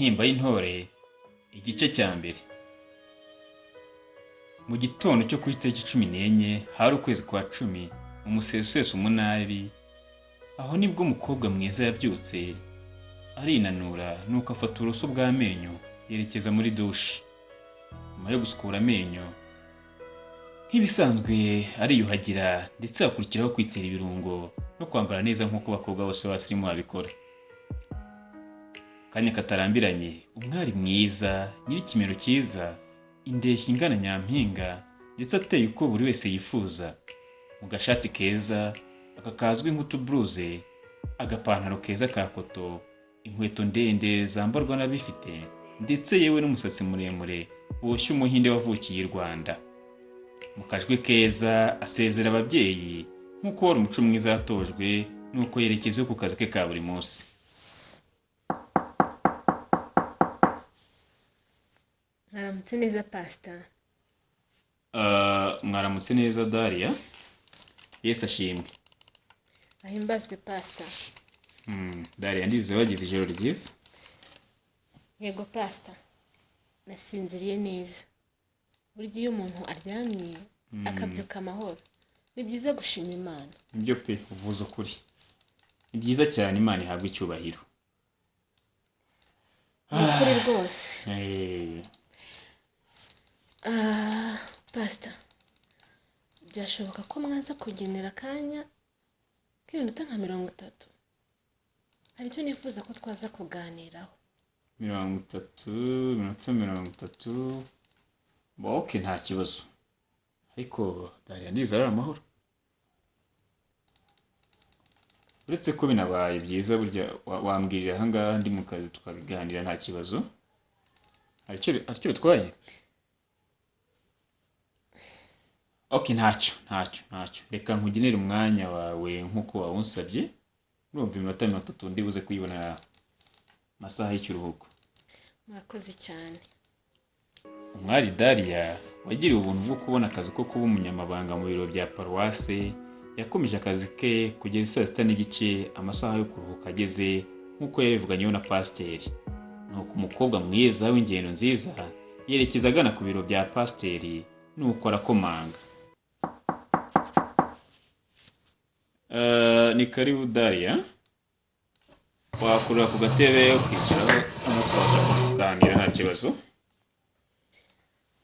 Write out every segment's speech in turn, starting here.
Intimba y'intore igice cya mbere. Mu gitondo cyo ku itariki 14 hari ukwezi kwa 10 mu museso umunabi, aho nibwo umukobwa mwiza yabyutse arinanura nuko afata uburoso bw'amenyo yerekeza muri douche. Nyuma yo gusukura amenyo nk'ibisanzwe ariyuhagira ndetse akurikiraho kwitera ibirungo no kwambara neza nk'uko abakobwa bose basirimu babikora. Kanya katarambiranye umwari mwiza nyir'ikimero cyiza, indeshyi ingana nyampinga ndetse ateye uko buri wese yifuza, mu gashati keza akakazwi nk'utubluze, agapantaro keza ka koto, inkweto ndende zambarwa n'abifite ndetse yewe n'umusatsi muremure woshye umuhinde wavukiye i Rwanda. Mu kajwi keza asezera ababyeyi nk'uko wari umuco mwiza yatojwe nuko yerekeje ku kazi ke ka buri munsi. Mwaramutse neza Pastor. Mwaramutse neza Daria. Yesu ashimwe. Ahimbazwe Pastor. Daria, ndize wagize ijoro ryiza? Yego Pastor. Nasinziriye neza. Burya iyo umuntu aryamye akabyuka amahoro, ni byiza gushima Imana. Nibyo pe, uvuze ukuri. Ni byiza cyane, Imana ihabwa icyubahiro. Ukuri rwose. Pastor. Byashoboka ko mwaza kugenera akanya k'iminota nka 30. Hari icyo nifuza ko twaza kuganiraho. 30. Okay, nta kibazo. Ariko Daria, ndiza ari amahoro. Uretse ko binabaye byiza burya wambwirira aha ngaha ndi mu kazi tukabiganira nta kibazo. Aricyo bitwaye? Okay, ntacyo. Reka nkugenere umwanya wawe nk'uko wawunsabye. Urumva iminota 30 ndibuze kuyibona amasaha y'ikiruhuko. Murakoze cyane. Umwari Daria wagiriwe ubuntu bwo kubona akazi ko kuba umunyamabanga mu biro bya paruwase, yakomeje akazi ke kugeza 6:30 amasaha yo kuruhuka ageze nk'uko yabivuganyeho na pasiteri. Nuko umukobwa mwiza w'ingendo nziza yerekeza agana ku biro bya pasiteri nuko arakomanga. Ni karibu Daria. Wakurira ku gatebe ukicaraho n'utwaje kuganira nta kibazo.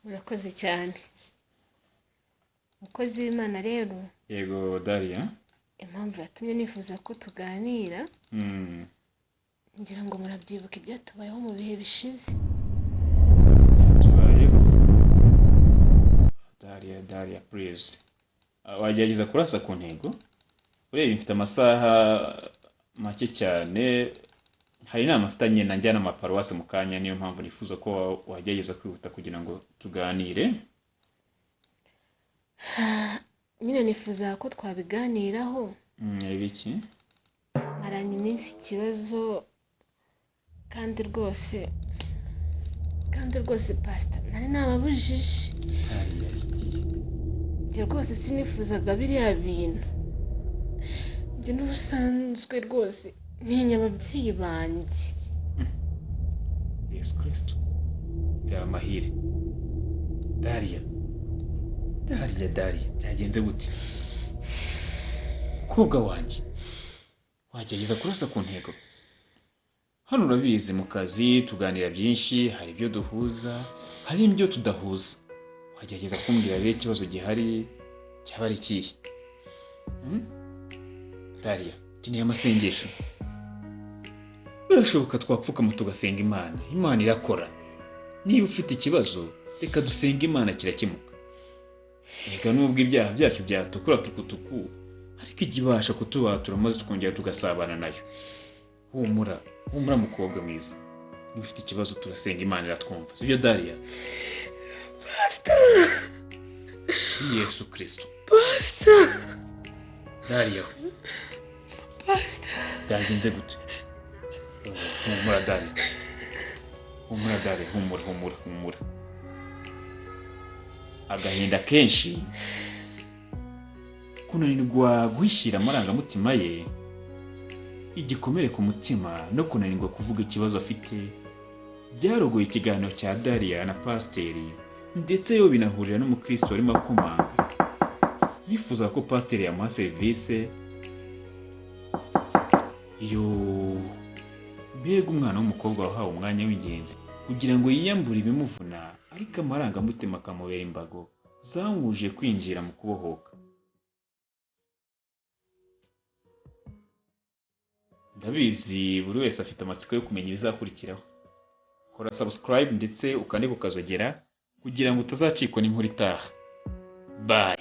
Murakoze cyane. Mukozi w'Imana rero. Yego Daria. Impamvu yatumye nifuza ko tuganira. Ngira ngo murabyibuka ibyatubayeho mu bihe bishize. Tubayeho. Daria please. Wagerageza kurasa ku ntego. Ureba mfite amasaha make cyane. Hari inama mfitanye na njyana amaparuwase mu kanya, niyo mpamvu nifuza ko wagerageza kwihuta kugira ngo tuganire. Nyine nifuza ko twabiganiraho. Ibiki? Maranye iminsi ikibazo kandi rwose Pastor, nari nababujije. Njye rwose sinifuzaga biriya bintu. Njye n'ubusanzwe rwose ntinya ababyeyi banjye. Yesu Kristo. Biraba amahire. Daria, byagenze gute? Mukobwa wanjye, wagerageza kurasa ku ntego. Hano urabizi mu kazi tuganira byinshi, hari ibyo duhuza, hari ibyo tudahuza. Wagerageza kumbwira rero ikibazo gihari cyaba ari ikihe? Daria, tineye amasengesho. Birashoboka twapfukama tugasenga Imana. Imana irakora. Niba ufite ikibazo, reka dusenga Imana kirakemuka. Reka nubwo ibyaha byacu byatukura tukutuku, ariko igibasha kutubatura maze tukongera tugasabana nayo. Humura mukobwa mwiza. Niba ufite ikibazo turasenga Imana iratwumva. Sibyo Daria? Pastor. Yesu Kristo. Pastor. Daria. Pastor. Byagenze gute? Humura Daria. Humura. Agahinda kenshi kunanirwa guhishira amarangamutima ye, igikomere ku mutima no kunanirwa kuvuga ikibazo afite byarogoye ikiganiro cya Dariya na Pasiteri, ndetse yo binahurira n'umukristo warimo akomanga yifuza ko Pasiteri yamuha serivisi. Mbega umwana w'umukobwa wahawe umwanya w'ingenzi kugira ngo yiyambure ibimuvuna, ariko amarangamutima akamubera imbago zamubujije kwinjira mu kubohoka. Ndabizi buri wese afite amatsiko yo kumenya ibizakurikiraho. Kora subscribe ndetse ukande kukazogera kugira ngo utazacikwa n'inkuru itaha. Bye.